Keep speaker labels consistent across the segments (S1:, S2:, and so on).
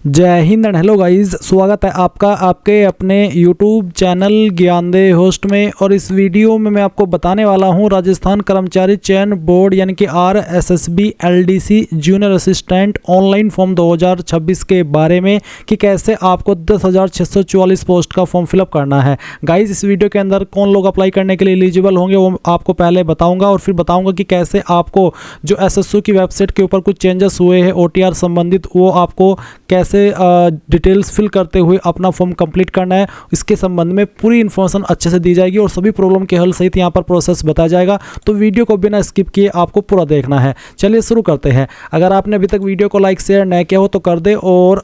S1: जय Hind and hello guys, स्वागत है आपका आपके अपने YouTube चैनल ज्ञानदेह होस्ट में। और इस वीडियो में मैं आपको बताने वाला हूं राजस्थान कर्मचारी चयन बोर्ड यानी कि RSSB LDC junior assistant online form 2026 के बारे में कि कैसे आपको 10,644 पोस्ट का फॉर्म फिलअप करना है। गाइस, इस वीडियो के अंदर कौन लोग अप्लाई करने के लिए एलिजिबल होंगे वो आपको पहले बताऊँगा और फिर बताऊँगा कि कैसे आपको जो SSO की वेबसाइट के ऊपर कुछ चेंजेस हुए हैं OTR संबंधित, वो आपको कैसे डिटेल्स फिल करते हुए अपना फॉर्म कंप्लीट करना है। इसके संबंध में पूरी इन्फॉर्मेशन अच्छे से दी जाएगी और सभी प्रॉब्लम के हल सहित यहाँ पर प्रोसेस बताया जाएगा। तो वीडियो को बिना स्किप किए आपको पूरा देखना है। चलिए शुरू करते हैं। अगर आपने अभी तक वीडियो को लाइक शेयर नहीं किया हो तो कर दे और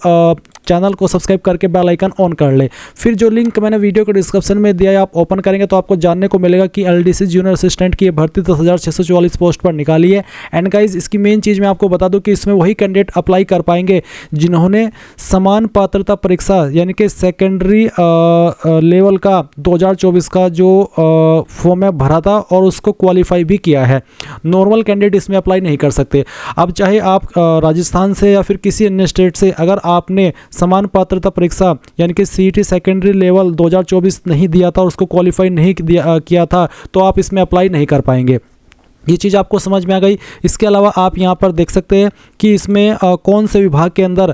S1: चैनल को सब्सक्राइब करके बेल आइकन ऑन कर ले। फिर जो लिंक मैंने वीडियो के डिस्क्रिप्शन में दिया है आप ओपन करेंगे तो आपको जानने को मिलेगा कि LDC जूनियर असिस्टेंट की भर्ती 10,644 पोस्ट पर निकाली है। एंड गाइज, इसकी मेन चीज़ मैं आपको बता दूं कि इसमें वही कैंडिडेट अप्लाई कर पाएंगे जिन्होंने समान पात्रता परीक्षा यानी कि सेकेंडरी लेवल का 2024 का जो फॉर्म है भरा था और उसको क्वालिफाई भी किया है। नॉर्मल कैंडिडेट इसमें अप्लाई नहीं कर सकते। अब चाहे आप राजस्थान से या फिर किसी अन्य स्टेट से अगर आपने समान पात्रता परीक्षा यानी कि CET सेकेंडरी लेवल 2024 नहीं दिया था और उसको क्वालिफाई नहीं किया था तो आप इसमें अप्लाई नहीं कर पाएंगे। ये चीज़ आपको समझ में आ गई। इसके अलावा आप यहाँ पर देख सकते हैं कि इसमें कौन से विभाग के अंदर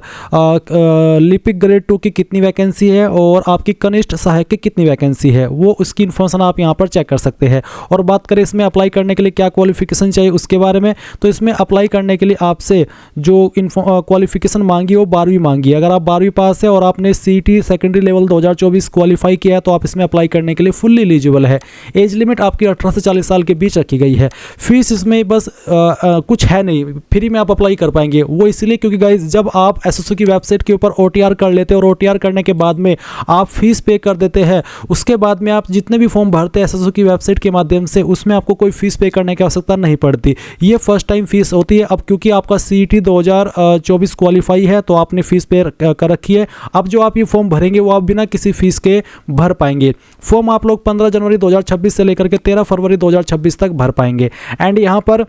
S1: लिपिक ग्रेड 2 की कितनी वैकेंसी है और आपकी कनिष्ठ सहायक की कितनी वैकेंसी है, वो उसकी इन्फॉर्मेशन आप यहाँ पर चेक कर सकते हैं। और बात करें इसमें अप्लाई करने के लिए क्या क्वालिफिकेशन चाहिए उसके बारे में, तो इसमें अप्लाई करने के लिए आपसे जो क्वालिफिकेशन मांगी वो 12वीं मांगी है। अगर आप 12वीं पास है और आपने CET सेकेंडरी लेवल 2024 क्वालिफाई किया है तो आप इसमें अप्लाई करने के लिए फुल्ली एलिजिबल है। एज लिमिट आपकी 18 से 40 साल के बीच रखी गई है। फीस इसमें बस कुछ है नहीं, फ्री में आप अप्लाई कर पाएंगे। वो इसलिए क्योंकि गाइज जब आप SSO की वेबसाइट के ऊपर OTR कर लेते हैं और OTR करने के बाद में आप फीस पे कर देते हैं, उसके बाद में आप जितने भी फॉर्म भरते हैं SSO की वेबसाइट के माध्यम से उसमें आपको कोई फीस पे करने की आवश्यकता नहीं पड़ती। ये फर्स्ट टाइम फीस होती है। अब क्योंकि आपका CET 2024 क्वालिफाई है तो आपने फीस पे कर रखी है। अब जो आप ये फॉर्म भरेंगे वो आप बिना किसी फीस के भर पाएंगे। फॉर्म आप लोग 15 जनवरी 2026 से लेकर के 13 फरवरी 2026 तक भर पाएंगे। एंड यहाँ पर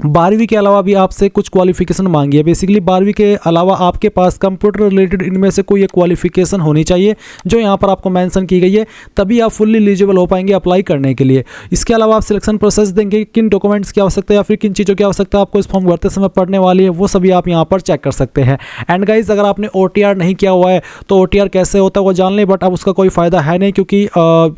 S1: 12वीं के अलावा भी आपसे कुछ क्वालिफिकेशन मांगी है। बेसिकली 12वीं के अलावा आपके पास कंप्यूटर रिलेटेड इनमें से कोई एक क्वालिफिकेशन होनी चाहिए जो यहाँ पर आपको मेंशन की गई है, तभी आप फुल्ली एलिजिबल हो पाएंगे अप्लाई करने के लिए। इसके अलावा आप सिलेक्शन प्रोसेस देंगे, किन डॉक्यूमेंट्स की आवश्यकता है या फिर किन चीज़ों की आवश्यकता आपको इस फॉर्म भरते समय पड़ने वाली है, वो सभी आप यहाँ पर चेक कर सकते हैं। एंड गाइज, अगर आपने OTR नहीं किया हुआ है तो OTR कैसे होता है वो जान लें, बट अब उसका कोई फ़ायदा है नहीं क्योंकि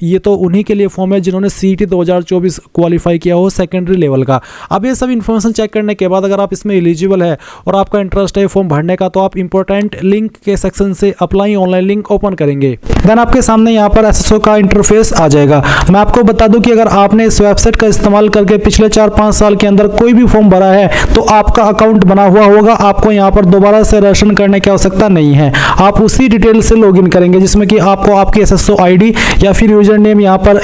S1: ये तो उन्हीं के लिए फॉर्म है जिन्होंने CET 2024 क्वालिफाई किया हो सेकेंडरी लेवल का। अब ये सब इन्फॉर्मेशन चेक करने के बाद अगर आप इसमें एलिजिबल है और आपका इंटरेस्ट है फॉर्म भरने का तो आप इंपॉर्टेंट लिंक के सेक्शन से अप्लाई ऑनलाइन लिंक ओपन करेंगे। देन आपके सामने यहाँ पर SSO का इंटरफेस आ जाएगा। मैं आपको बता दूं कि अगर आपने इस वेबसाइट का इस्तेमाल करके पिछले 4-5 साल के अंदर कोई भी फॉर्म भरा है तो आपका अकाउंट बना हुआ होगा। आपको यहाँ पर दोबारा से रजिस्ट्रेशन करने की आवश्यकता नहीं है। आप उसी डिटेल से लॉगिन करेंगे जिसमें कि आपको आपकी SSO ID या फिर यूजर नेम यहाँ पर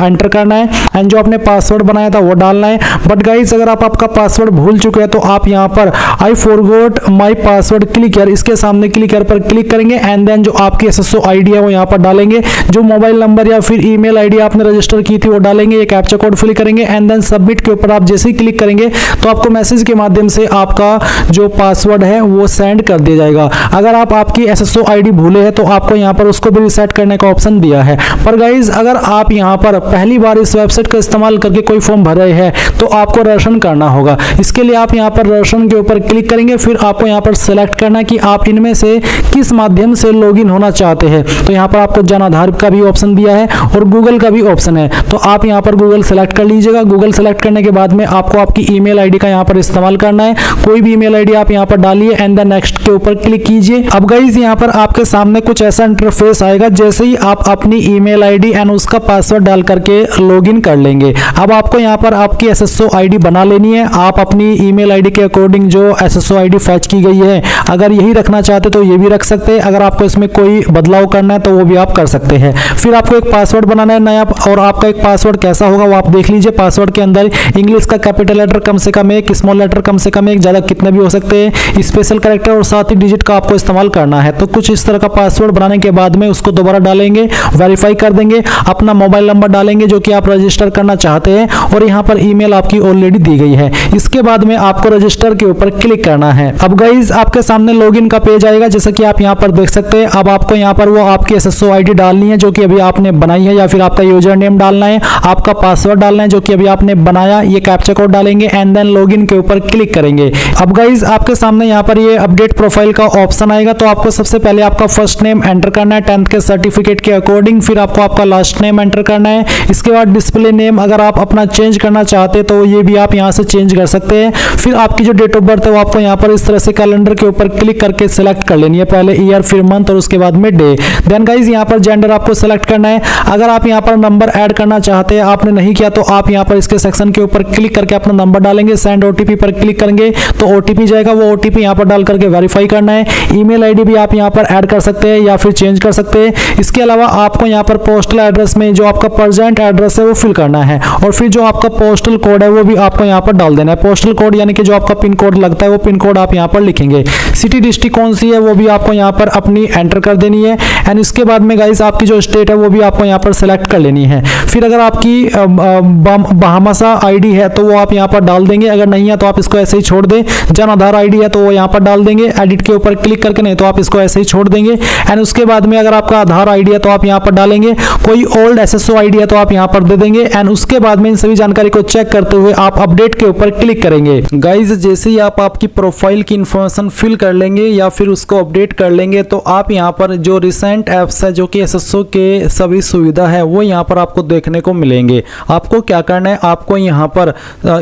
S1: एंटर करना है एंड जो आपने पासवर्ड बनाया था वो डालना है। बट गाइस, अगर आप आपका पासवर्ड भूल चुके हैं तो आप यहाँ पर I forgot my password click here, इसके सामने क्लिक हियर पर क्लिक करेंगे एंड देन जो आपकी SSO ID है वो यहाँ पर डालेंगे। जो मोबाइल नंबर या फिर ईमेल ID आपने रजिस्टर की थी वो डालेंगे, एक कैप्चा कोड फिल करेंगे एंड देन सबमिट के ऊपर आप जैसे ही क्लिक करेंगे तो आपको मैसेज के माध्यम से आपका जो पासवर्ड है वो सेंड कर दिया जाएगा। अगर आप आपकी SSO ID भूले हैं तो आपको यहाँ पर उसको भी रिसेट करने का ऑप्शन दिया है। पर गाइज, अगर आप यहाँ पर पहली बार इस वेबसाइट का इस्तेमाल करके कोई फॉर्म भर रहे हैं तो आपको रजिस्ट्रेशन करना होगा। इसके लिए आप यहाँ पर रजिस्ट्रेशन के ऊपर क्लिक करेंगे, फिर आपको यहाँ पर सेलेक्ट करना है कि आप इनमें से किस माध्यम से लॉगिन होना चाहते हैं। तो यहाँ पर आपको जन आधार का भी ऑप्शन दिया है और गूगल का भी ऑप्शन है, तो आप यहाँ पर गूगल सेलेक्ट कर लीजिएगा। गूगल सेलेक्ट करने के बाद में आपको आपकी ईमेल ID का यहाँ पर इस्तेमाल करना है। कोई भी ईमेल ID आप यहाँ पर डालिए एंड देन नेक्स्ट के ऊपर क्लिक कीजिए। अब गाइज, यहाँ पर आपके सामने कुछ ऐसा इंटरफेस आएगा। जैसे ही आप अपनी ईमेल ID एंड उसका पासवर्ड डाल करके लॉगिन कर लेंगे, अब आपको यहाँ पर आपकी SSO ID बना लेनी है। आप अपनी ईमेल ID के अकॉर्डिंग जो SSO ID फैच की गई है, अगर यही रखना चाहते तो ये भी रख सकते हैं। अगर आपको इसमें कोई बदलाव करना है तो वो भी आप कर सकते हैं। फिर आपको एक पासवर्ड बनाना है नया, और आपका एक पासवर्ड कैसा होगा वो आप देख लीजिए। पासवर्ड के अंदर इंग्लिश का कैपिटल लेटर कम से कम एक, स्मॉल लेटर कम से कम एक, ज़्यादा कितने भी हो सकते हैं, स्पेशल कैरेक्टर और साथ ही डिजिट का आपको इस्तेमाल करना है। तो कुछ इस तरह का पासवर्ड बनाने के बाद में उसको दोबारा डालेंगे, वेरीफाई कर देंगे, अपना मोबाइल नंबर डालेंगे जो कि आप रजिस्टर करना चाहते हैं और यहाँ पर ईमेल आपकी ऑलरेडी दी गई है। है। इसके बाद में आपको रजिस्टर के ऊपर क्लिक करना है। अब गाइज आपके सामने लॉगिन का पेज आएगा, जैसा कि आप यहाँ पर देख सकते हैं। अब आपको यहाँ पर वो आपकी SSO ID डालनी है जो कि अभी आपने बनाई है, या फिर आपका यूजर नेम डालना है, आपका पासवर्ड डालना है जो कि अभी आपने बनाया, ये कैप्चा कोड डालेंगे एंड देन लॉगिन के ऊपर क्लिक करेंगे। अब गाइज आपके सामने यहाँ पर ये अपडेट प्रोफाइल का ऑप्शन आएगा। तो आपको सबसे पहले आपका फर्स्ट नेम एंटर करना है 10th के सर्टिफिकेट के अकॉर्डिंग, फिर आपको आपका लास्ट नेम एंटर करना है। इसके बाद डिस्प्ले नेम अगर आप अपना चेंज करना चाहते हैं तो ये भी आप यहाँ से चेंज कर सकते हैं। फिर आपकी जो डेट ऑफ बर्थ है वो आपको यहाँ पर इस तरह से कैलेंडर के ऊपर क्लिक करके सिलेक्ट कर लेनी है, पहले ईयर फिर मंथ और उसके बाद में डे। देन गाइज यहाँ पर जेंडर आपको सिलेक्ट करना है। अगर आप यहाँ पर नंबर ऐड करना चाहते हैं, आपने नहीं किया तो आप यहाँ पर इसके सेक्शन के ऊपर क्लिक करके अपना नंबर डालेंगे, सेंड OTP पर क्लिक करेंगे तो OTP जाएगा, वो OTP यहाँ पर डाल करके वेरीफाई करना है। ईमेल ID भी आप यहाँ पर ऐड कर सकते हैं या फिर चेंज कर सकते हैं। इसके अलावा आपको यहाँ पर पोस्टल एड्रेस में जो आपका प्रेजेंट एड्रेस है वो फिल करना है, और फिर जो आपका पोस्टल कोड है वो भी आपको यहाँ पर डाल देना है। पोस्टल कोड यानी कि जो आपका पिन कोड लगता है वो पिन कोड आप यहाँ पर लिखेंगे। सिटी डिस्ट्रिक्ट कौन सी है वो भी आपको यहाँ पर अपनी एंटर कर देनी है। एंड इसके बाद में गाइस आपकी जो स्टेट है वो भी आपको यहाँ पर सेलेक्ट कर लेनी है। फिर अगर आपकी बहामासा ID है तो वो आप यहाँ पर डाल देंगे, अगर नहीं है तो आप इसको ऐसे ही छोड़ दें। जन आधार ID है तो वो यहाँ पर डाल देंगे एडिट के ऊपर क्लिक करके, नहीं तो आप इसको ऐसे ही छोड़ देंगे। एंड उसके बाद में अगर आपका आधार ID है तो आप यहाँ पर डालेंगे, कोई ओल्ड SSO ID है तो आप यहाँ पर दे देंगे। एंड उसके बाद में इन सभी जानकारी को चेक करते हुए आप अपडेट के ऊपर क्लिक करेंगे। गाइज जैसे ही आप आपकी प्रोफाइल की इंफॉर्मेशन फिल कर लेंगे या फिर उसको अपडेट कर लेंगे तो आप यहाँ पर जो रिसेंट ऐप्स है जो कि SSO के सभी सुविधा है वो यहाँ पर आपको देखने को मिलेंगे। आपको क्या करना है, आपको यहाँ पर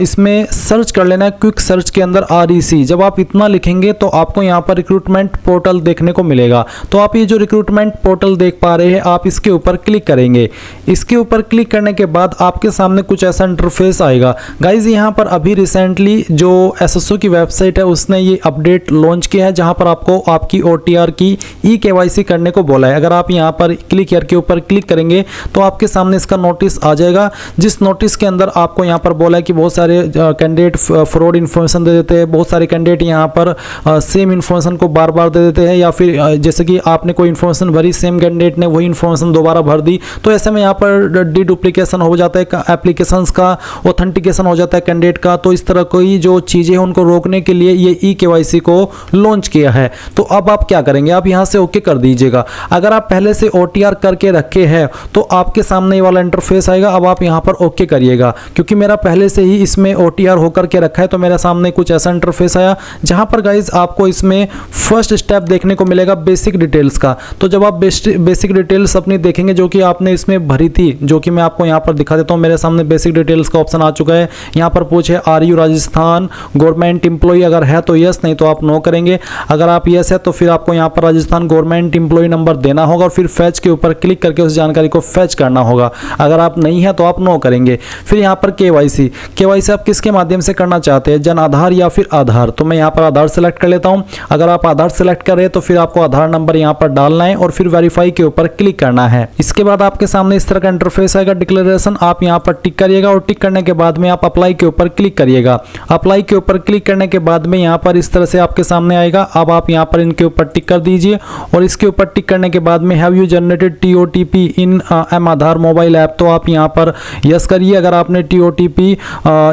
S1: इसमें सर्च कर लेना है, क्विक सर्च के अंदर REC। जब आप इतना लिखेंगे तो आपको यहाँ पर रिक्रूटमेंट पोर्टल देखने को मिलेगा। तो आप ये जो रिक्रूटमेंट पोर्टल देख पा रहे हैं आप इसके ऊपर क्लिक करेंगे। इसके ऊपर क्लिक करने के बाद आपके सामने कुछ ऐसा इंटरफेस आएगा। गाइज यहाँ पर अभी रिसेंटली जो SSO की वेबसाइट है उसने ये अपडेट लॉन्च किया है, जहाँ पर आपको आपकी OTR की eKYC करने को बोला है। अगर आप यहाँ पर क्लिक हियर के ऊपर क्लिक करेंगे तो आपके सामने इसका नोटिस आ जाएगा, जिस नोटिस के अंदर आपको यहाँ पर बोला है कि बहुत सारे कैंडिडेट फ्रॉड इन्फॉर्मेशन दे देते हैं, बहुत सारे कैंडिडेट यहाँ पर सेम इन्फॉर्मेशन को बार बार दे देते हैं, या फिर जैसे कि आपने कोई इन्फॉर्मेशन भरी, सेम कैंडिडेट ने वही इन्फॉर्मेशन दोबारा भर दी, तो ऐसे में यहाँ पर डुप्लीकेशन हो जाता है, एप्लीकेशंस का ऑथेंटिकेशन हो जाता है कैंडिडेट का। तो इस तरह की जो चीज़ें हैं उनको रोकने के लिए ये eKYC को लॉन्च किया है। तो अब आप क्या करेंगे, आप यहाँ से ओके कर दीजिएगा। अगर आप पहले से OTR करके रखे हैं तो आपके सामने ये वाला इंटरफेस आएगा। अब आप यहाँ पर ओके करिएगा, क्योंकि मेरा पहले से ही इसमें OTR होकर के रखा है तो मेरे सामने कुछ ऐसा इंटरफेस आया, जहाँ पर गाइज आपको इसमें फर्स्ट स्टेप देखने को मिलेगा बेसिक डिटेल्स का। तो जब आप बेसिक डिटेल्स अपनी देखेंगे जो कि आपने इसमें भरी थी, जो कि मैं आपको यहाँ पर दिखा देता हूँ, मेरे सामने बेसिक डिटेल्स का ऑप्शन आ चुका है। यहाँ पर पूछे are you Rajasthan government employee, अगर है तो यस, नहीं तो आप नो करेंगे। अगर आप यस है तो फिर आपको यहाँ पर राजस्थान गवर्नमेंट एम्प्लॉय नंबर देना होगा और फिर फैच के ऊपर क्लिक करके उस जानकारी को फैच करना होगा। अगर आप नहीं है तो आप नो करेंगे। फिर यहाँ पर KYC आप किसके माध्यम से करना चाहते हैं, जन आधार या फिर आधार। तो मैं यहाँ पर आधार सेलेक्ट कर लेता हूँ। अगर आप आधार सेलेक्ट कर रहे हैं तो फिर आपको आधार नंबर यहाँ पर डालना है और फिर वेरीफाई के ऊपर क्लिक करना है। इसके बाद आपके सामने इस तरह का इंटरफेस आएगा, डिक्लेरेशन आप यहाँ पर टिक करिएगा और टिक करने के बाद में आप अप्लाई के ऊपर क्लिक करिएगा। अप्लाई के ऊपर क्लिक करने के बाद में यहाँ पर इस तरह से आपके सामने आएगा। अब आप यहाँ पर इनके ऊपर टिक कर दीजिए और इसके ऊपर टिक करने के बाद में have you generated TOTP in M Aadhaar mobile app, तो आप यहाँ पर यस करिए अगर आपने TOTP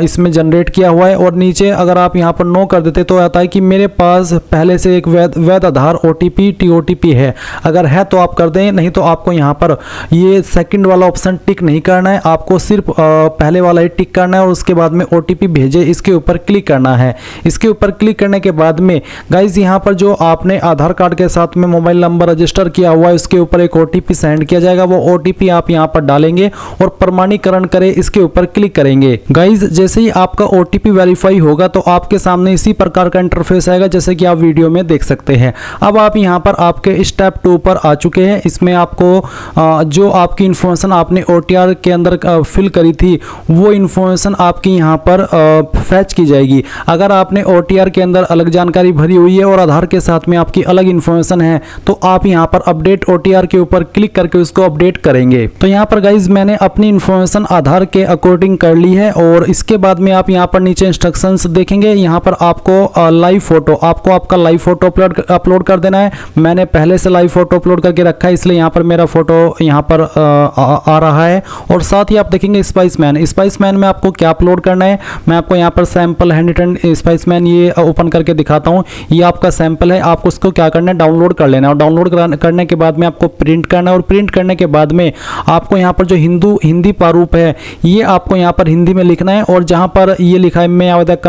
S1: इसमें जनरेट किया हुआ है। और नीचे अगर आप यहाँ पर नो कर देते तो आता है कि मेरे पास पहले से एक वैध आधार OTP TOTP है। अगर है तो आप कर दें, नहीं तो आपको यहाँ पर ये सेकंड वाला ऑप्शन टिक नहीं करना है, आपको सिर्फ पहले वाला ही टिक करना है और उसके बाद में OTP भेजे इसके ऊपर क्लिक करना है। इसके ऊपर क्लिक करने के बाद में गाइज यहाँ पर जो आपने आधार कार्ड के साथ में मोबाइल नंबर रजिस्टर किया हुआ है उसके ऊपर एक OTP सेंड किया जाएगा। वो OTP आप यहाँ पर डालेंगे और प्रमाणीकरण करें इसके ऊपर क्लिक करेंगे। गाइज जैसे ही आपका OTP वेरीफाई होगा तो आपके सामने इसी प्रकार का इंटरफेस आएगा जैसे कि आप वीडियो में देख सकते हैं। अब आप यहाँ पर आपके स्टेप 2 पर आ चुके हैं। इसमें आपको जो आपकी इंफॉर्मेशन आपने OTR के अंदर फिल करी थी वो इंफॉर्मेशन आपकी यहाँ पर फैच की जाएगी। अगर आपने OTR के अंदर अलग जानकारी भरी हुई है और आधार के साथ में आपकी अलग इंफॉर्मेशन है तो आप यहाँ पर अपडेट OTR के ऊपर क्लिक करके उसको अपडेट करेंगे। तो यहाँ पर गाइज मैंने अपनी इंफॉर्मेशन आधार के अकॉर्डिंग कर ली है और इसके बाद में आप यहाँ पर नीचे इंस्ट्रक्शंस देखेंगे। यहाँ पर आपको लाइव फोटो, आपको आपका लाइव फोटो अपलोड कर देना है। मैंने पहले से लाइव फोटो अपलोड करके रखा है इसलिए यहाँ पर मेरा फोटो यहाँ पर आ रहा है। और साथ ही आप देखेंगे स्पाइसमैन में आपको क्या अपलोड करना है, मैं आपको यहाँ पर सैम्पल हैंड-रिटन स्पाइसमैन ये ओपन करके दिखाता हूँ। ये आपका सैम्पल है, आपको उसको क्या करना है, डाउनलोड कर लेना है। और डाउनलोड करने के बाद में आपको प्रिंट करना है, और प्रिंट करने के बाद में आपको यहाँ पर जो हिंदी प्रारूप है ये आपको यहाँ पर हिंदी में लिखना है। और जहाँ पर ये लिखा है मैं आवेदक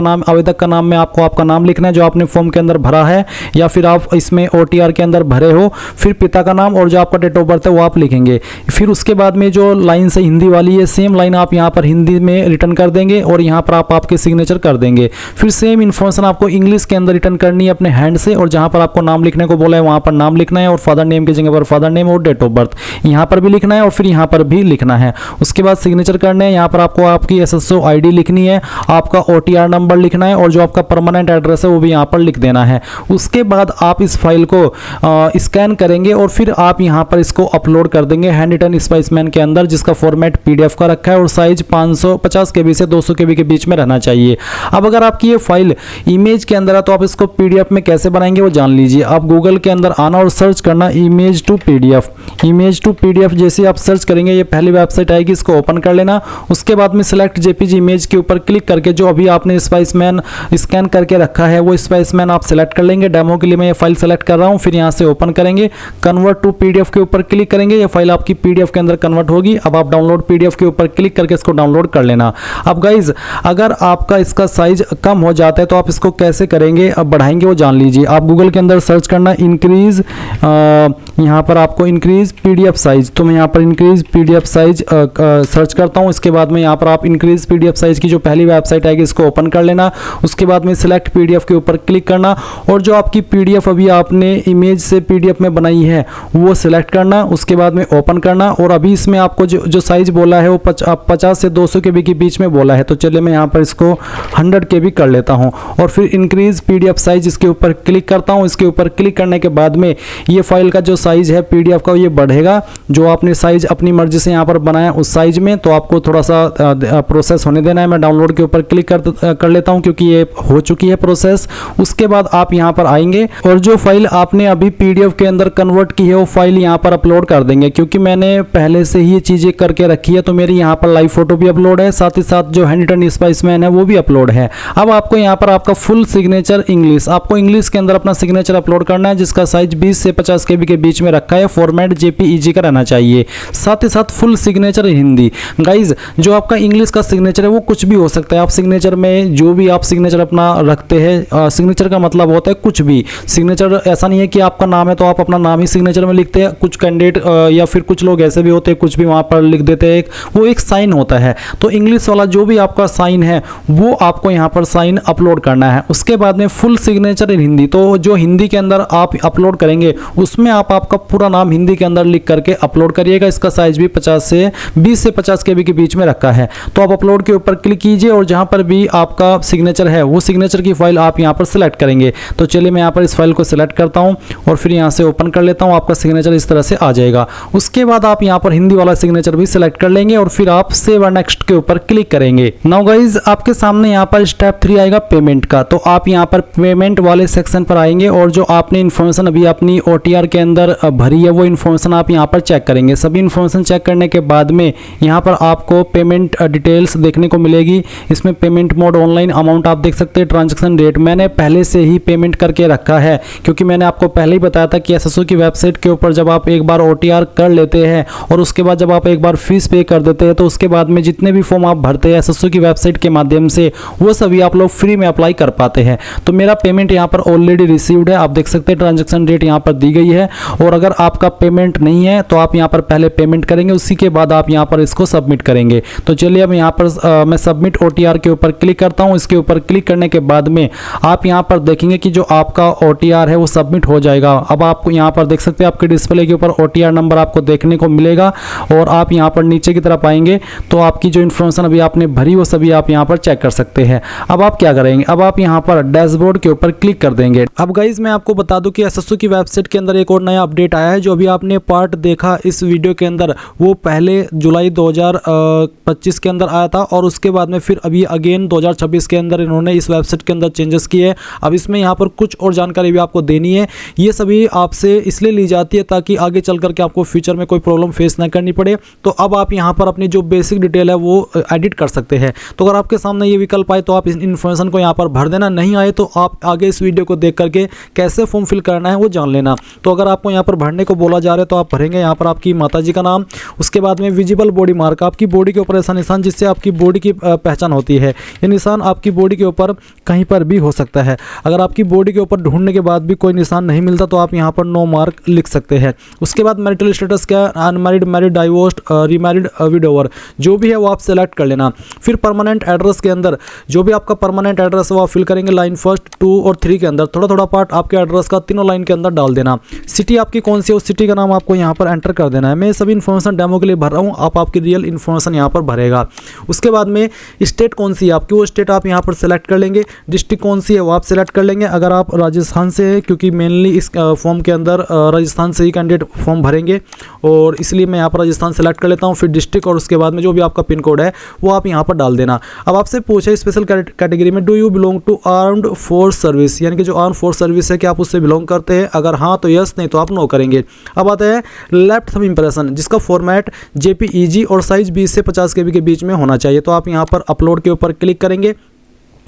S1: का नाम में आपको आपका नाम लिखना है जो आपने फॉर्म के अंदर भरा है, या फिर आप इसमें OTR के अंदर भरे हो। फिर पिता का नाम और जो आपका डेट ऑफ बर्थ है वो आप लिखेंगे। फिर उसके बाद में जो लाइन से हिंदी वाली है सेम लाइन आप यहाँ पर हिंदी में रिटर्न कर देंगे, और यहाँ पर आप आपके सिग्नेचर कर देंगे। फिर सेम इन्फॉर्मेशन आपको इंग्लिश के अंदर रिटर्न करनी है अपने हैंड से, और जहाँ पर आपको नाम लिखने को बोला है वहाँ पर नाम लिखना है, और फादर नेम की जगह पर फादर नेम और डेट ऑफ बर्थ यहाँ पर भी लिखना है, और फिर यहाँ पर भी लिखना है। उसके बाद सिग्नेचर करने हैं। यहाँ पर आपको आपकी SSO ID लिखनी है, आपका OTR नंबर लिखना है, और जो आपका परमानेंट एड्रेस है वो भी यहाँ पर लिख देना है। उसके बाद आप इस फाइल को स्कैन करेंगे, और फिर आप यहाँ पर इसको अपलोड कर देंगे हैंड रिटन स्पाइसमैन के अंदर, जिसका फॉर्मेट PDF का रखा है, और साइज 550 KB से 200 KB के बीच में रहना चाहिए। अब अगर आपकी ये फाइल इमेज के अंदर है तो आप इसको PDF में कैसे बनाएंगे वो जान लीजिए। आप गूगल के अंदर आना और सर्च करना इमेज टू PDF। जैसे आप सर्च करेंगे ये पहली वेबसाइट आएगी, इसको ओपन कर लेना। उसके बाद में सिलेक्ट JPG इमेज के ऊपर क्लिक करके जो अभी आपने स्पाइसमैन स्कैन करके रखा है वो स्पाइसमैन आप सेलेक्ट कर लेंगे। डेमो के लिए मैं ये फाइल सेलेक्ट कर रहा हूँ। फिर यहाँ से ओपन करेंगे, कन्वर्ट टू PDF के ऊपर क्लिक करेंगे, ये फाइल आपकी PDF के अंदर कन्वर्ट होगी। अब आप डाउनलोड PDF के ऊपर क्लिक करके इसको डाउनलोड कर लेना। अब गाइज अगर आपका इसका साइज कम हो जाता है तो आप इसको कैसे करेंगे, अब बढ़ाएंगे वो जान लीजिए। आप गूगल के अंदर सर्च करना इंक्रीज, यहाँ पर आपको इंक्रीज PDF साइज, तो मैं यहाँ पर इंक्रीज PDF साइज सर्च करता हूँ। इसके बाद में यहाँ पर आप इंक्रीज PDF साइज की जो पहली वेबसाइट आएगी इसको ओपन कर लेना। उसके बाद में सिलेक्ट PDF के ऊपर क्लिक करना, और जो आपकी PDF अभी आपने इमेज से PDF में बनाई है वो सिलेक्ट करना। उसके बाद में ओपन करना, और अभी इसमें आपको जो साइज बोला है वो 50 से 200 KB के बीच में बोला है, तो चलिए मैं यहाँ पर इसको 100 KB कर लेता हूँ। और फिर इंक्रीज PDF साइज इसके ऊपर क्लिक करता हूँ। इसके ऊपर क्लिक करने के बाद में ये फाइल का जो साइज है PDF का ये बढ़ेगा, जो आपने साइज अपनी मर्जी से यहाँ पर बनाया उस साइज में, तो आपको थोड़ा सा प्रोसेस होने देना है। मैं डाउनलोड के ऊपर क्लिक कर लेता हूँ क्योंकि ये हो चुकी है प्रोसेस। उसके बाद आप यहाँ पर आएंगे और जो फाइल आपने अभी PDF के अंदर कन्वर्ट की है वो फाइल यहाँ पर अपलोड कर देंगे। क्योंकि मैंने पहले से ही ये चीज़ें करके रखी है तो मेरी यहाँ पर लाइव फोटो भी अपलोड है, साथ ही साथ जो हैंड रिटन स्पाइसमैन है वो भी अपलोड है। अब आपको यहाँ पर आपका फुल सिग्नेचर इंग्लिश, आपको इंग्लिश के अंदर अपना सिग्नेचर अपलोड करना है, जिसका साइज 20 से 50 KB के बीच में रखा है। फॉर्मेट JPEG का रहना चाहिए, साथ ही साथ फुल सिग्नेचर हिंदी। गाइज जो आपका इंग्लिश का सिग्नेचर है वो कुछ भी हो सकता है। आप सिग्नेचर में जो भी आप सिग्नेचर अपना रखते हैं, सिग्नेचर का मतलब होता है कुछ भी। सिग्नेचर ऐसा नहीं है कि आपका नाम है तो आप अपना नाम ही सिग्नेचर में लिखते हैं। कुछ कैंडिडेट या फिर कुछ लोग ऐसे भी होते हैं कुछ भी वहाँ पर लिख देते हैं, वो एक साइन होता है। तो इंग्लिश वाला जो भी आपका साइन है वो आपको यहाँ पर साइन अपलोड करना है। उसके बाद में फुल सिग्नेचर इन हिंदी, तो जो हिंदी के अंदर आप अपलोड करेंगे उसमें आप आपका पूरा नाम हिंदी के अंदर लिख करके अपलोड करिएगा। इसका साइज भी 20 से 50 KB के बीच में रखा है। तो आप अपलोड के ऊपर क्लिक कीजिए और जहाँ पर भी आपका सिग्नेचर है वो सिग्नेचर की फाइल आप यहाँ पर सिलेक्ट करेंगे। तो चलिए मैं यहाँ पर इस फाइल को सिलेक्ट करता हूँ और फिर यहाँ से ओपन कर लेता हूँ। आपका सिग्नेचर इस तरह से आ जाएगा। उसके बाद आप यहाँ पर हिंदी वाला सिग्नेचर भी सिलेक्ट कर लेंगे और फिर आप सेव और नेक्स्ट के ऊपर क्लिक करेंगे। नाउ गाइज आपके सामने यहाँ पर स्टेप 3 आएगा पेमेंट का। तो आप यहाँ पर पेमेंट वाले सेक्शन पर आएंगे और जो आपने इन्फॉर्मेशन अभी अपनी OTR के अंदर भरी है वो इन्फॉर्मेशन आप यहाँ पर चेक करेंगे। सभी इन्फॉर्मेशन चेक करने के बाद में यहाँ पर आपको पेमेंट डिटेल्स देखने को मिलेगी। इसमें पेमेंट मोड ऑनलाइन, अमाउंट आप देख सकते हैं, ट्रांजैक्शन रेट मैंने पहले से ही पेमेंट करके रखा है क्योंकि मैंने आपको पहले ही बताया था कि SSO की वेबसाइट के ऊपर जब आप एक बार OTR कर लेते हैं और उसके बाद जब आप एक बार फीस पे कर देते हैं तो उसके बाद में जितने भी फॉर्म आप भरते हैं SSO की वेबसाइट के माध्यम से वो सभी आप लोग फ्री में अप्लाई कर पाते हैं। तो मेरा पेमेंट यहाँ पर ऑलरेडी रिसीव्ड है, आप देख सकते हैं ट्रांजैक्शन रेट यहाँ पर दी गई है। और अगर आपका पेमेंट नहीं है तो आप यहाँ पर पहले पेमेंट करेंगे, उसी के बाद आप यहाँ पर इसको सबमिट करेंगे। तो चलिए अब यहाँ पर मैं सबमिट OTR के ऊपर क्लिक करता हूँ। इसके ऊपर क्लिक करने के बाद में आप यहाँ पर देखेंगे कि जो आपका OTR है वो सबमिट हो जाएगा। अब आपको यहाँ पर देख सकते हैं आपके डिस्प्ले के ऊपर OTR नंबर आपको देखने को मिलेगा और आप यहाँ पर नीचे की तरफ आएंगे तो आपकी जो इन्फॉर्मेशन अभी आपने भरी वो सभी आप यहाँ पर चेक कर सकते हैं। अब आप क्या करेंगे, अब आप यहाँ पर डैशबोर्ड के ऊपर क्लिक कर देंगे। अब गाइज मैं आपको बता दूं कि SSO की वेबसाइट के अंदर एक और नया अपडेट आया है। जो अभी आपने पार्ट देखा इस वीडियो के अंदर वो पहले जुलाई 2025 के अंदर आया था और उसके बाद में फिर अभी अगेन 2026 के अंदर इन्होंने इस वेबसाइट के अंदर चेंजेस किए। अब इसमें यहाँ पर कुछ और जानकारी भी आपको देनी है। ये सभी आपसे इसलिए ली जाती है ताकि आगे चल करके आपको फ्यूचर में कोई प्रॉब्लम फेस ना करनी पड़े। तो अब आप यहाँ पर अपनी जो बेसिक डिटेल है वो एडिट कर सकते हैं। तो अगर आपके सामने ये विकल्प आए तो आप इस इन्फॉर्मेशन को यहाँ पर भर देना, नहीं आए तो आप आगे इस वीडियो को देख करके कैसे फॉर्म फिल करना है वो जान लेना। तो अगर आपको यहाँ पर भरने को बोला जा रहा है तो आप भरेंगे यहाँ पर आपकी माताजी का नाम, उसके बाद में विजिबल बॉडी मार्क, आपकी बॉडी के ऊपर ऐसा निशान जिससे आपकी बॉडी की पहचान होती है। ये निशान आपकी बॉडी के ऊपर कहीं पर भी हो सकता है। अगर आपकी बॉडी के ऊपर ढूंढने के बाद भी कोई निशान नहीं मिलता तो आप यहाँ पर नो मार्क लिख सकते हैं। उसके बाद मैरिटल स्टेटस क्या, unmarried, married, divorced, remarried, widower, जो भी है वो आप सेलेक्ट कर लेना। फिर परमानेंट एड्रेस के अंदर जो भी आपका परमानेंट एड्रेस है वो आप फिल करेंगे लाइन 1, 2 और 3 के अंदर। थोड़ा थोड़ा पार्ट आपके एड्रेस का तीनों लाइन के अंदर डाल देना। सिटी आपकी कौन सी है उस सिटी का नाम आपको यहाँ पर एंटर कर देना है। मैं सभी इन्फॉर्मेशन डेमो के लिए भर रहा हूँ, आप आपकी रियल इन्फॉर्मेशन यहाँ पर भरेगा। उसके बाद में स्टेट कौन सी है आपकी वो स्टेट आप यहाँ पर सेलेक्ट कर लेंगे। डिस्ट्रिक्ट कौन सी है वो आप सेलेक्ट कर लेंगे। अगर आप राजस्थान से हैं, क्योंकि मेनली इस फॉर्म के अंदर राजस्थान से ही कैंडिडेट फॉर्म भरेंगे और इसलिए मैं यहाँ पर राजस्थान सेलेक्ट कर लेता हूँ। फिर डिस्ट्रिक्ट और उसके बाद में जो भी आपका पिन कोड है वो आप यहाँ पर डाल देना। अब आपसे पूछे स्पेशल कैटेगरी में do you belong to armed force service, यानी कि जो आर्म फोर्स सर्विस है कि आप उससे बिलोंग करते हैं। अगर हाँ तो यस, नहीं तो आप नो करेंगे। अब आते हैं लेफ्ट थंब इंप्रेशन, जिसका फॉर्मेट JPEG और साइज 20 से 50 KB के बीच में होना चाहिए। तो आप यहाँ पर अपलोड के ऊपर क्लिक करेंगे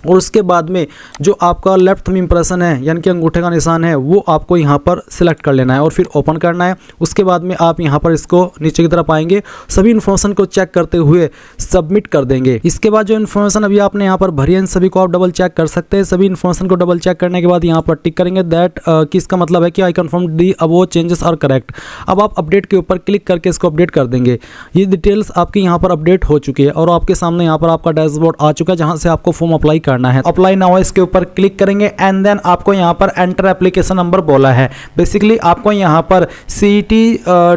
S1: और उसके बाद में जो आपका लेफ्ट थंब इंप्रेशन है यानी कि अंगूठे का निशान है वो आपको यहाँ पर सिलेक्ट कर लेना है और फिर ओपन करना है। उसके बाद में आप यहाँ पर इसको नीचे की तरफ आएंगे, सभी इन्फॉर्मेशन को चेक करते हुए सबमिट कर देंगे। इसके बाद जो इन्फॉर्मेशन अभी आपने यहाँ पर भरी है इन सभी को आप डबल चेक कर सकते हैं। सभी इन्फॉर्मेशन को डबल चेक करने के बाद यहाँ पर टिक करेंगे दैट कि इसका मतलब है कि I confirm the above changes are correct. अब आप अपडेट के ऊपर क्लिक करके इसको अपडेट कर देंगे। ये डिटेल्स आपकी यहाँ पर अपडेट हो चुकी है और आपके सामने यहाँ पर आपका डैशबोर्ड आ चुका है जहाँ से आपको फॉर्म अप्लाई करना है। अप्लाई नाउ इसके ऊपर क्लिक करेंगे एंड देन आपको यहाँ पर एंटर एप्लीकेशन नंबर बोला है। बेसिकली आपको यहाँ पर CET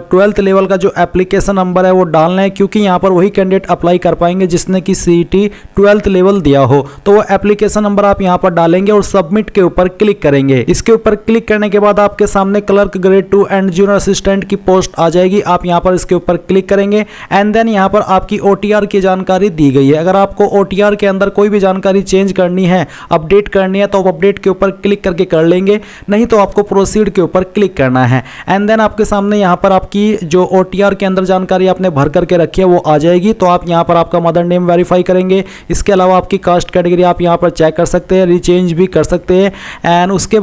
S1: 12th लेवल का जो एप्लीकेशन नंबर है वो डालना है, क्योंकि यहाँ पर वही कैंडिडेट अप्लाई कर पाएंगे जिसने कि CET 12th लेवल दिया हो। तो वो एप्लीकेशन नंबर आप यहाँ पर डालेंगे और सबमिट के ऊपर क्लिक करेंगे। इसके ऊपर क्लिक करने के बाद आपके सामने clerk grade 2 and junior assistant की पोस्ट आ जाएगी। आप यहाँ पर इसके ऊपर क्लिक करेंगे एंड देन यहाँ पर आपकी OTR की जानकारी दी गई है। अगर आपको OTR के अंदर कोई भी जानकारी चेंज करनी है, अपडेट करनी है, तो आप अपडेट के ऊपर क्लिक करके कर लेंगे, नहीं तो आपको प्रोसीड के ऊपर क्लिक करना है। एंड देन आपके सामने यहाँ पर आपकी जो OTR के अंदर जानकारी आपने भर करके रखी है वो आ जाएगी। तो आप यहाँ पर आपका मदर नेम वेरीफाई करेंगे। इसके अलावा आपकी कास्ट कैटेगरी आप यहाँ पर चेक कर सकते हैं, रीचेंज भी कर सकते हैं। एंड उसके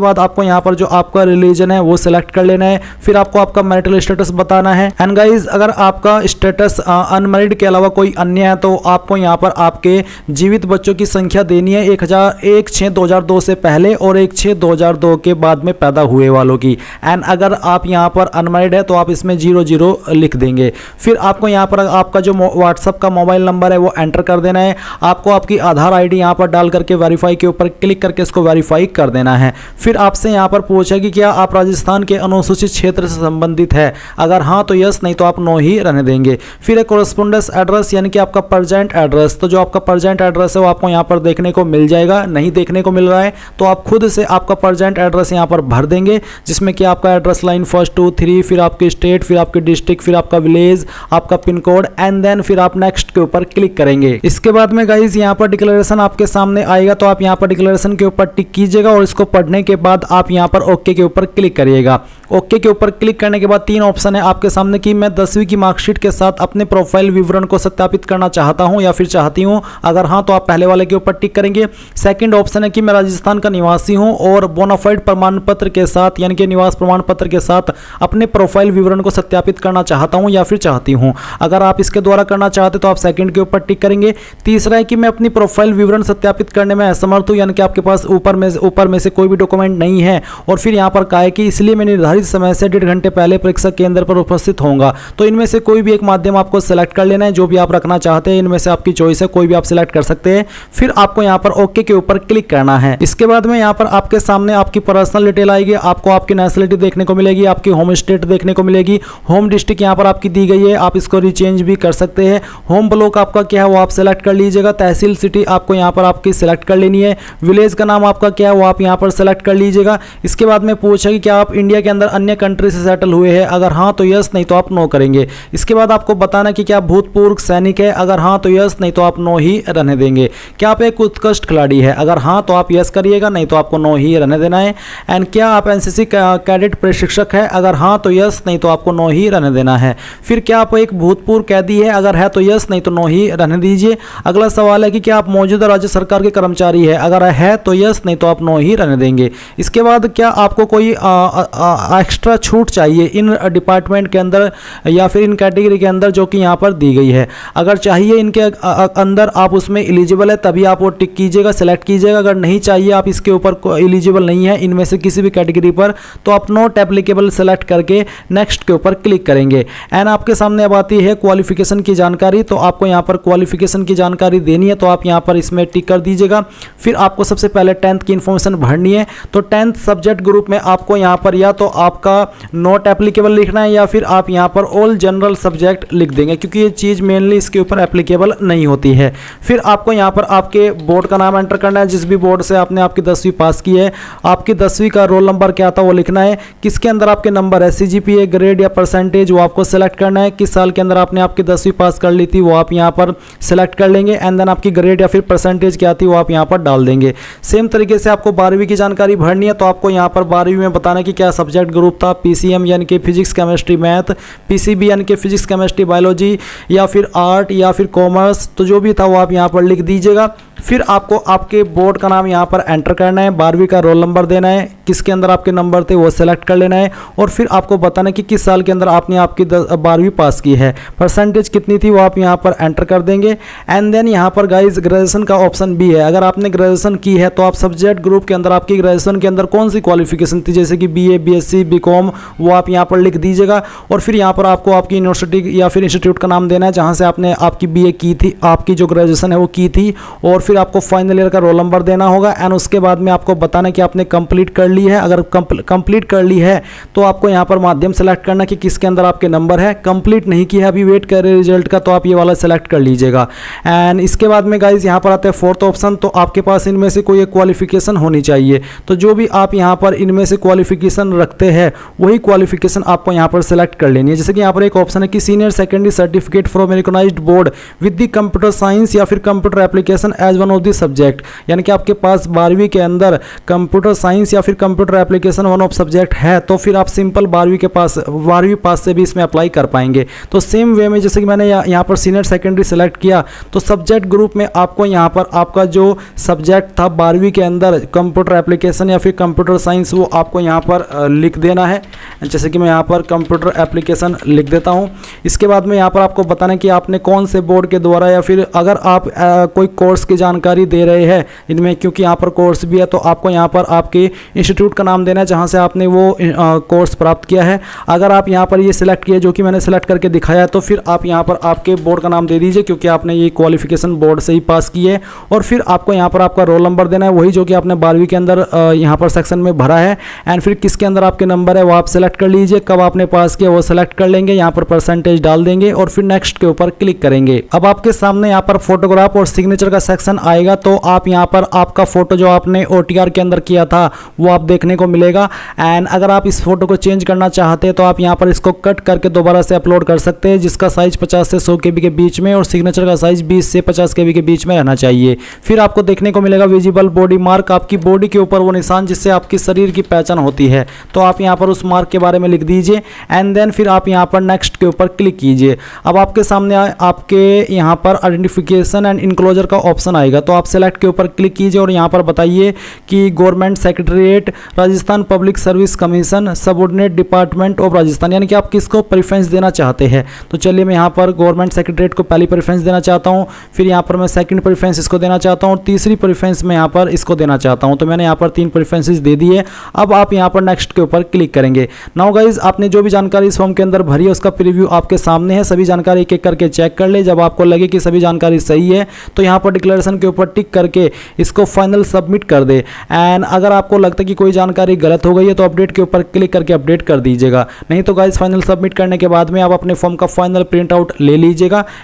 S1: बाद आपको यहाँ पर जो आपका रिलीजन है वो सिलेक्ट कर लेना है। फिर आपको आपका मैरिटल स्टेटस बताना है। एंड गाइज अगर आपका स्टेटस अनमैरिड के अलावा कोई अन्य है तो आपको यहाँ पर आपके जीवित बच्चों की संख्या देनी है 1/6/2002 से पहले और 1/6/2002 के बाद में पैदा हुए वालों की। एंड अगर आप यहाँ पर अनमैरिड है तो आप इसमें 00 लिख देंगे। फिर आपको यहाँ पर आपका जो व्हाट्सएप का मोबाइल नंबर है वो एंटर कर देना है। आपको आपकी आधार ID यहाँ पर डाल करके वेरीफाई के ऊपर क्लिक करके इसको वेरीफाई कर देना है। फिर आपसे यहाँ पर पूछा कि क्या आप राजस्थान के अनुसूचित क्षेत्र से संबंधित है। अगर हाँ तो यस, नहीं तो आप नो ही रहने देंगे। फिर एक कोरेस्पोंडेंस एड्रेस यानी कि आपका प्रेजेंट एड्रेस, तो जो आपका प्रेजेंट एड्रेस है वो आपको यहाँ पर देखने को मिल जाएगा। नहीं देखने को मिल रहा है तो आप खुद से आपका प्रेजेंट एड्रेस यहाँ पर भर देंगे, जिसमें कि आपका एड्रेस लाइन 1, 2, 3, फिर आपकी स्टेट, फिर आपकी डिस्ट्रिक्ट, फिर आपका विलेज, आपका पिन कोड एंड देन फिर आप नेक्स्ट के ऊपर क्लिक करेंगे। इसके बाद में गाइज यहाँ पर डिक्लेरेशन आपके सामने आएगा, तो आप यहाँ पर डिक्लेरेशन के ऊपर टिक कीजिएगा और इसको पढ़ने के बाद आप यहाँ पर ओके के ऊपर क्लिक करिएगा। ओके के ऊपर क्लिक करने के बाद 3 ऑप्शन है आपके सामने कि मैं 10वीं की मार्कशीट के साथ अपने प्रोफाइल विवरण को सत्यापित करना चाहता हूं या फिर चाहती हूं। अगर हाँ तो आप पहले वाले के ऊपर टिक करेंगे। सेकंड ऑप्शन है कि मैं राजस्थान का निवासी हूं और बोनाफाइड प्रमाण पत्र के साथ यानी कि निवास प्रमाण पत्र के साथ अपने प्रोफाइल विवरण को सत्यापित करना चाहता हूं या फिर चाहती हूं। अगर आप इसके द्वारा करना चाहते तो आप सेकंड के ऊपर टिक करेंगे। तीसरा है कि मैं अपनी प्रोफाइल विवरण सत्यापित करने में असमर्थ हूं, यानी कि आपके पास ऊपर में से कोई भी डॉक्यूमेंट नहीं है और फिर यहाँ पर कहा है कि इसलिए मैं निर्धारित समय से 1.5 घंटे पहले परीक्षा केंद्र पर उपस्थित होऊंगा। तो इनमें से कोई भी एक माध्यम आपको सेलेक्ट कर लेना है, जो भी आप रखना चाहते हैं। इनमें से आपकी चॉइस है, कोई भी आप सिलेक्ट कर सकते हैं। फिर आपको यहाँ पर ओके के ऊपर क्लिक करना है। इसके बाद में यहाँ पर आपके सामने आपकी पर्सनल डिटेल आएगी, आपको आपकी नेशनलिटी देखने को मिलेगी, आपकी होम स्टेट देखने को मिलेगी, होम डिस्ट्रिक्ट यहाँ पर आपकी दी गई है, आप इसको रिचेंज भी कर सकते हैं। होम ब्लॉक आपका क्या है वो आप सेलेक्ट कर लीजिएगा, तहसील सिटी आपको यहाँ पर आपकी सेलेक्ट कर लेनी है, विलेज का नाम आपका क्या है वो आप यहाँ पर सेलेक्ट कर लीजिएगा। इसके बाद में पूछा कि क्या आप इंडिया के अंदर अन्य कंट्री से सेटल हुए हैं, अगर हाँ तो यस, नहीं तो आप नो करेंगे। इसके बाद आपको बताना कि क्या भूतपूर्व सैनिक है, अगर हाँ तो यस, नहीं तो आप नो ही रहने देंगे। क्या आप एक उत्कृष्ट खिलाड़ी है, अगर हाँ तो आप यस करिएगा, नहीं तो आपको नो ही रहने देना है। एंड क्या आप एनसीसी कैडेट प्रशिक्षक है, अगर हाँ तो यस, नहीं तो आपको नो ही रहने देना है। फिर क्या आप एक भूतपूर्व कैदी है, अगर है तो यस, नहीं तो नो ही रहने दीजिए। अगला सवाल है कि क्या आप मौजूदा राज्य सरकार के कर्मचारी है, अगर है तो यस, नहीं तो आप नो ही रहने देंगे। इसके बाद क्या आपको कोई एक्स्ट्रा छूट चाहिए इन डिपार्टमेंट के अंदर या फिर इन कैटेगरी के अंदर जो कि यहाँ पर दी गई है, अगर चाहिए इनके अंदर आप उसमें एलिजिबल है तभी आप वो टिक कीजिएगा, सेलेक्ट कीजिएगा। अगर नहीं चाहिए, आप इसके ऊपर एलिजिबल नहीं है इनमें से किसी भी कैटेगरी पर, तो आप नॉट एप्लीकेबल सेलेक्ट करके नेक्स्ट के ऊपर क्लिक करेंगे। एंड आपके सामने अब आती है क्वालिफिकेशन की जानकारी, तो आपको यहाँ पर क्वालिफिकेशन की जानकारी देनी है, तो आप यहाँ पर इसमें टिक कर दीजिएगा। फिर आपको सबसे पहले 10th की इंफॉर्मेशन भरनी है, तो 10th सब्जेक्ट ग्रुप में आपको यहाँ पर या तो आपका नॉट एप्लीकेबल लिखना है या फिर आप यहाँ पर ऑल जनरल सब्जेक्ट लिख देंगे, क्योंकि ये चीज़ मेनली इसके ऊपर एप्लीकेबल नहीं होती है। फिर आपको यहाँ पर आपके बोर्ड का नाम एंटर करना है, जिस भी बोर्ड से आपने आपकी 10वीं पास की है, आपकी 10वीं का रोल नंबर क्या था वो लिखना है, किसके अंदर आपके नंबर है, CGPA ग्रेड या परसेंटेज वो आपको सेलेक्ट करना है, किस साल के अंदर आपने आपकी 10वीं पास कर ली थी वो आप यहाँ पर सेलेक्ट कर लेंगे। एंड देन आपकी ग्रेड या फिर परसेंटेज क्या थी वो आप यहाँ पर डाल देंगे। सेम तरीके से आपको 12वीं की जानकारी भरनी है, तो आपको यहाँ पर 12वीं में बताना कि क्या सब्जेक्ट ग्रुप था, PCM यानी कि फिजिक्स केमिस्ट्री मैथ, PCB यानी कि फिजिक्स केमिस्ट्री बायोलॉजी, या फिर आर्ट या फिर कॉमर्स, तो जो भी था वो आप यहाँ पर लिख दीजिएगा। फिर आपको आपके बोर्ड का नाम यहाँ पर एंटर करना है, 12वीं का रोल नंबर देना है, किसके अंदर आपके नंबर थे वो सेलेक्ट कर लेना है, और फिर आपको बताना कि किस साल के अंदर आपने आपकी 12वीं पास की है, परसेंटेज कितनी थी वो आप यहाँ पर एंटर कर देंगे। एंड देन यहाँ पर गाइज ग्रेजुएशन का ऑप्शन भी है, अगर आपने ग्रेजुएशन की है तो आप सब्जेक्ट ग्रुप के अंदर आपकी ग्रेजुएशन के अंदर कौन सी क्वालिफिकेशन थी, जैसे कि BA BSc BCom वो आप यहाँ पर लिख दीजिएगा। और फिर यहाँ पर आपको आपकी यूनिवर्सिटी या फिर इंस्टीट्यूट का नाम देना है जहाँ से आपने आपकी BA की थी, आपकी जो ग्रेजुएशन है वो की थी, और फिर आपको फाइनल ईयर का रोल नंबर देना होगा। एंड उसके बाद में आपको बताना कि आपने कंप्लीट कर ली है, अगर कंप्लीट कर ली है तो आपको यहाँ पर माध्यम सेलेक्ट करना कि किसके अंदर आपके नंबर है, कंप्लीट नहीं किया है अभी वेट कर रहे रिजल्ट का, तो आप ये वाला सेलेक्ट कर लीजिएगा। एंड इसके बाद में गाइज यहाँ पर आता है 4th ऑप्शन, तो आपके पास इनमें से कोई एक क्वालिफिकेशन होनी चाहिए, तो जो भी आप यहाँ पर इनमें से क्वालिफिकेशन रखते हैं वही क्वालिफिकेशन आपको यहाँ पर सेलेक्ट कर लेनी है। जैसे कि यहाँ पर एक ऑप्शन है कि senior secondary certificate from recognised board with the computer science या फिर computer application as one of the subject, यानी कि आपके पास 12वीं के अंदर कंप्यूटर साइंस या फिर computer application one of subject है, तो फिर आप सिंपल 12वीं पास से भी इसमें अप्लाई कर पाएंगे। तो सेम वे में जैसे कि मैंने यहाँ पर सीनियर सेकेंडरी सेलेक्ट किया, तो सब्जेक्ट ग्रुप में आपको यहाँ पर आपका जो सब्जेक्ट था 12वीं के अंदर कंप्यूटर एप्लीकेशन या फिर कंप्यूटर साइंस वो आपको यहाँ पर लिख देना है। जैसे कि मैं यहाँ पर कंप्यूटर एप्लीकेशन लिख देता हूँ। इसके बाद में यहाँ पर आपको बताना है कि आपने कौन से बोर्ड के द्वारा या फिर अगर आप कोई कोर्स की जानकारी दे रहे हैं इनमें, क्योंकि यहाँ पर कोर्स भी है, तो आपको यहाँ पर आपके इंस्टीट्यूट का नाम देना है जहाँ से आपने वो कोर्स प्राप्त किया है। अगर आप यहाँ पर ये सिलेक्ट किया जो कि मैंने सेलेक्ट करके दिखाया है, तो फिर आप यहाँ पर आपके बोर्ड का नाम दे दीजिए, क्योंकि आपने ये क्वालिफिकेशन बोर्ड से ही पास की है। और फिर आपको यहाँ पर आपका रोल नंबर देना है, वही जो कि आपने 12वीं के अंदर यहाँ पर सेक्शन में भरा है। एंड फिर किसके अंदर आपके नंबर है वो आप सेलेक्ट कर लीजिए, कब आपने पास किया वो सेलेक्ट कर लेंगे, यहाँ पर परसेंटेज डाल देंगे और फिर नेक्स्ट के ऊपर क्लिक करेंगे। अब आपके सामने यहाँ पर फोटोग्राफ और सिग्नेचर का सेक्शन आएगा, तो आप यहाँ पर आपका फोटो जो आपने OTR के अंदर किया था वो आप देखने को मिलेगा। एंड अगर आप इस फोटो को चेंज करना चाहते हैं तो आप यहाँ पर इसको कट करके दोबारा से अपलोड कर सकते हैं, जिसका साइज 50 से 100 KB के बीच में और सिग्नेचर का साइज 20 से 50 KB के बीच में रहना चाहिए। फिर आपको देखने को मिलेगा विजिबल बॉडी मार्क, आपकी बॉडी के ऊपर वो निशान जिससे आपकी शरीर की पहचान होती है, तो आप यहाँ पर उस मार्क के बारे में लिख दीजिए। एंड देन फिर आप यहाँ पर नेक्स्ट के ऊपर क्लिक कीजिए। अब आपके सामने आपके यहाँ पर आइडेंटिफिकेशन एंड इनक्लोजर का ऑप्शन आएगा, तो आप सेलेक्ट के ऊपर क्लिक कीजिए और यहाँ पर बताइए कि government secretariat Rajasthan public service commission subordinate department of Rajasthan, यानी कि आप किसको प्रेफरेंस देना चाहते हैं। तो चलिए मैं यहाँ पर गवर्नमेंट सेक्रेटरीट को पहली प्रेफरेंस देना चाहता हूँ, फिर यहाँ पर मैं सेकंड प्रेफरेंस इसको देना चाहता हूँ और तीसरी प्रेफरेंस मैं यहाँ पर इसको देना चाहता हूँ। तो मैंने यहाँ पर 3 प्रेफरेंसेस दे दी है। अब आप यहाँ पर नेक्स्ट के ऊपर क्लिक करेंगे। नाउ गाइज आपने जो भी जानकारी इस फॉर्म के अंदर भरी है उसका प्रीव्यू आपके सामने है। सभी जानकारी एक एक करके चेक कर ले। जब आपको लगे कि सभी जानकारी सही है तो यहाँ पर डिक्लेरेशन के ऊपर टिक करके इसको फाइनल सबमिट कर दे। एंड अगर आपको लगता है कि कोई जानकारी गलत हो गई है तो अपडेट के ऊपर क्लिक करके अपडेट कर दीजिएगा। नहीं तो गाइज फाइनल सबमिट करने के बाद में आप अपने फॉर्म का फाइनल प्रिंट आउट ले लीजिएगा।